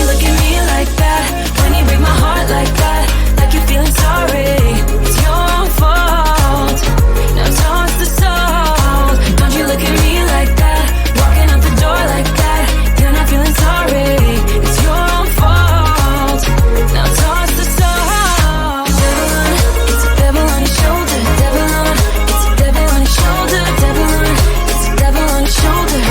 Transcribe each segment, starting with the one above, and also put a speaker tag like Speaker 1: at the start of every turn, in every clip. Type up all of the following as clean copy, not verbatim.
Speaker 1: you look at me like that? When you break my heart like that, like you're feeling sorry. It's your own fault. Now toss the soul. Don't you look at me like that? Walking out the door like that. You're not feeling sorry. It's your own fault. Now toss the soul. It's a devil on your shoulder. Devil on. It's a devil on your shoulder. Devil on. It's a devil on your shoulder.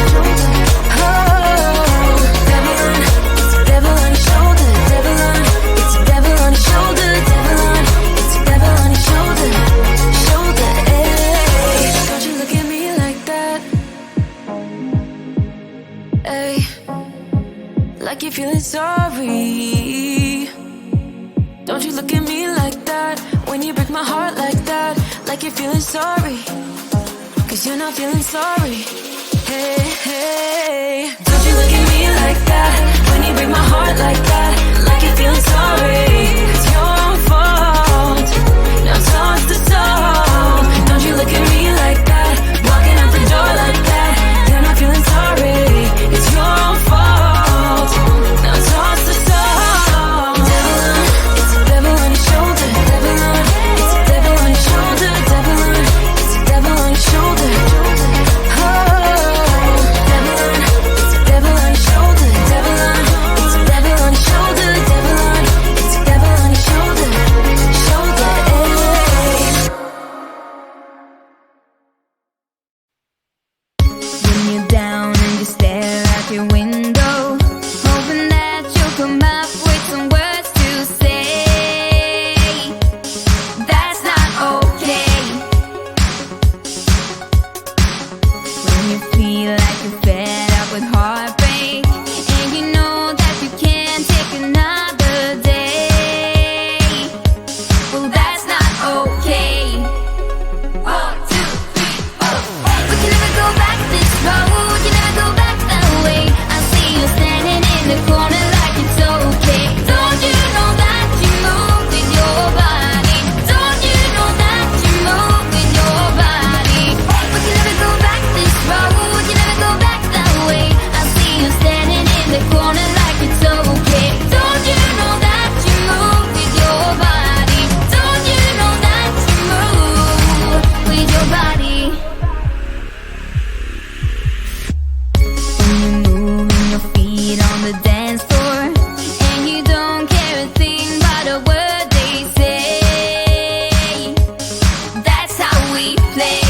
Speaker 1: Like you're feeling sorry. Don't you look at me like that? When you break my heart like that, like you're feeling sorry. Cause you're not feeling sorry. Hey, hey. Don't you look at me like that? When you break my heart like that, like you're feeling sorry. It's your own fault. Now toss the soul. Don't you look at me like that? Walking out the door like that. You're not feeling sorry. It's your own fault. Now toss the soul. Devil on, it's a devil on your shoulder. Devil on, it's a devil on your shoulder. Devil on, it's a devil on your shoulder. Devil on, it's a devil on your shoulder. Devil on, it's a devil on your shoulder. Devil on, it's a devil on your shoulder. Shoulder,
Speaker 2: When you're down and you stare out your window, hoping that you'll come up with some words to say. That's not okay. When you feel like you're fed up with heartbreak, and you know that you can't take another day. Well, that's not okay. 1, 2, 3, 4. We can never go back this road. You never go back that way. I see you standing in the corner like it's okay. Don't you know that you move with your body? Don't you know that you move with your body? We can never go back this road. You never go back that way. I see you standing in the corner like it's okay. Don't you know that you move with your body? Don't you know that you move with your body? When you're moving your feet on the dance floor, and you don't care a thing about a word they say. That's how we play.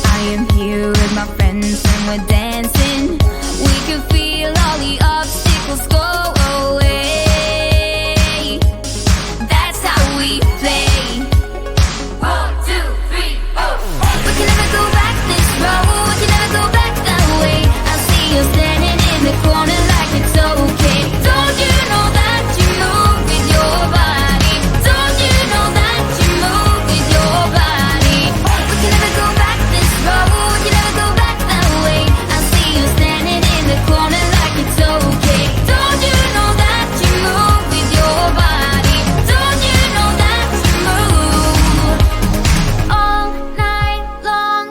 Speaker 2: I am here with my friends and we're dancing. We can feel all the obstacles go away. That's how we play. 1, 2, 3, 4. We can never go back this road. You never go back that way. I see you standing in the corner like it's okay. Don't you know that you move with your body? Don't you know that you move with your body? We can never go back this road. You never go back that way. I see you standing in the corner like it's okay. Don't you know that you move with your body? Don't you know that you move? All night long,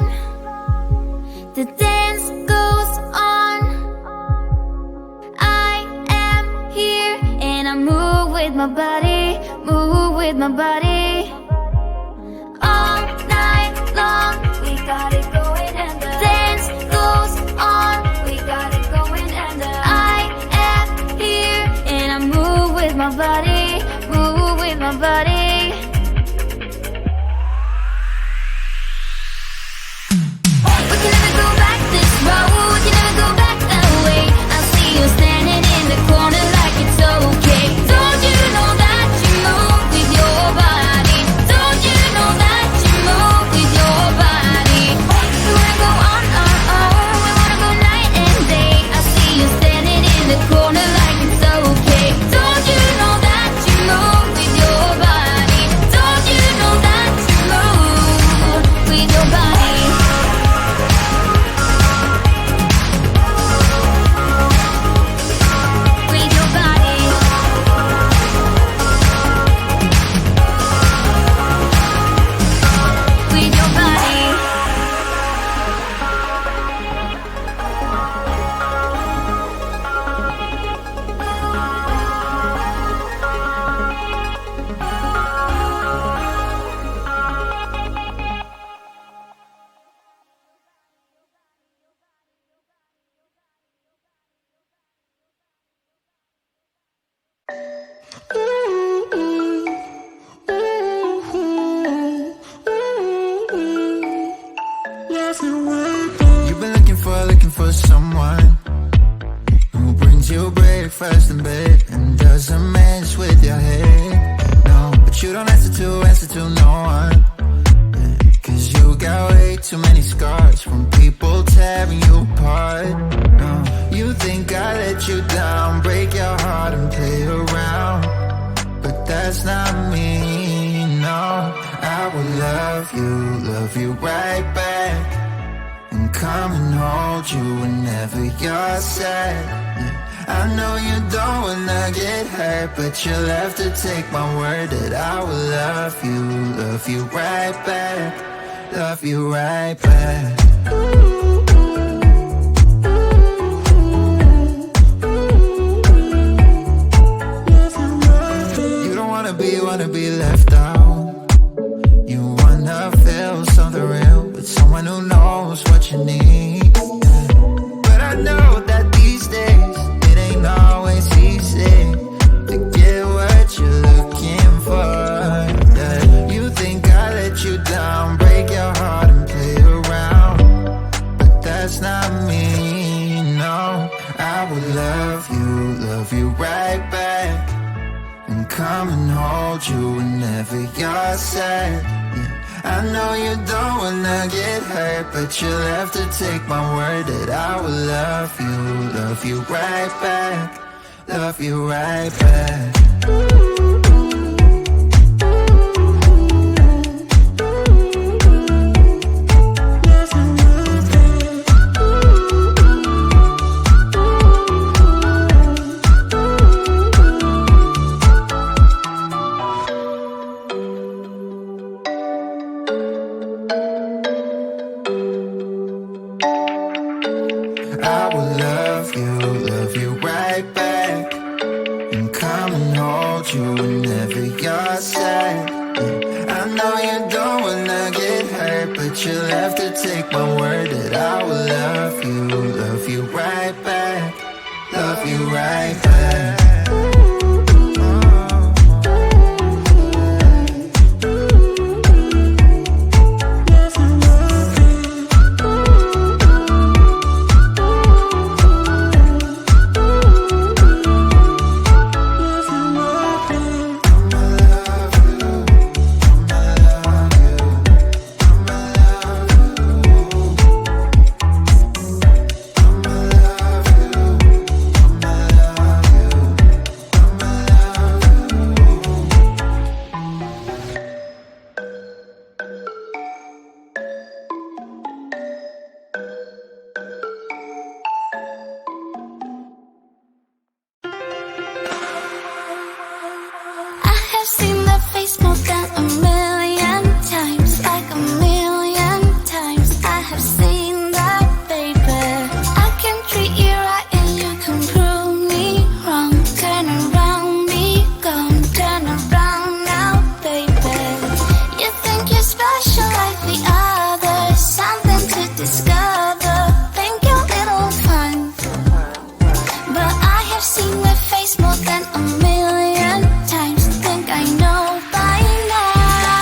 Speaker 2: the dance goes on. I am here and I move with my body, move with my body. All night long, we got it going and the dance goes on. We got it going and I am here and I move with my body, move with my body. We can never go back this road. You never go back that way. I see you standing in the corner like it's okay. Don't you know that you move with your body? Don't you know that you move with your body? We wanna go on, we wanna go night and day. I see you standing in the corner like it's okay. Don't you know that you move with your body?
Speaker 3: breakfast in bed and doesn't mess with your head. No, but you don't answer to no one. Cause you got way too many scars from people tearing you apart. No, you think I let you down, break your heart and play around. But that's not me, no. I will love you right back. And come and hold you whenever you're sad. Yeah, I know you don't wanna get hurt, but you'll have to take my word that I will love you right back. Love you right back. You don't wanna be left out. You wanna feel something real with someone who knows what you need. But I know that these days it ain't always easy to get what you're looking for. Yeah. You think I let you down, break your heart and play around, but that's not me, no. I will love you right back. And come and hold you whenever you're sad. Yeah, I know you don't wanna get hurt, but you'll have to take my word that I will love you right back. Love you right back. I will love you right back. And come and hold you whenever you're sad. Yeah, I know you don't wanna get hurt, but you'll have to take my word that I will love you right back. Love you right back.
Speaker 2: More than a million times, think I know by now.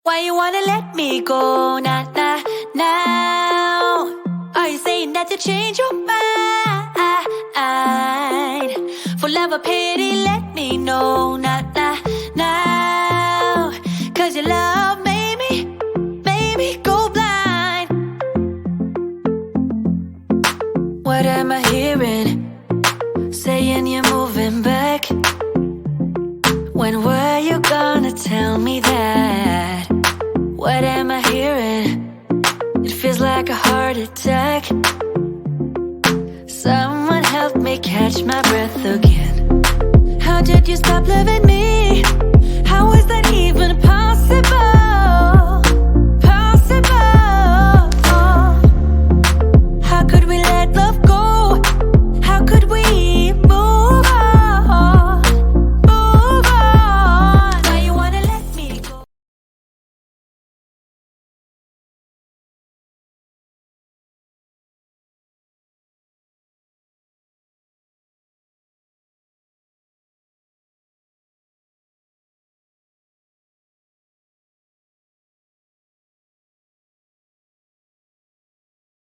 Speaker 1: Why you wanna let me go now? Are you saying that you change your mind? For love or pity, let me know now. Cause your love made me go blind. What am I hearing? Saying you're moving back. When were you gonna tell me that? What am I hearing? It feels like a heart attack. Someone help me catch my breath again. How did you stop loving me? How is that even possible?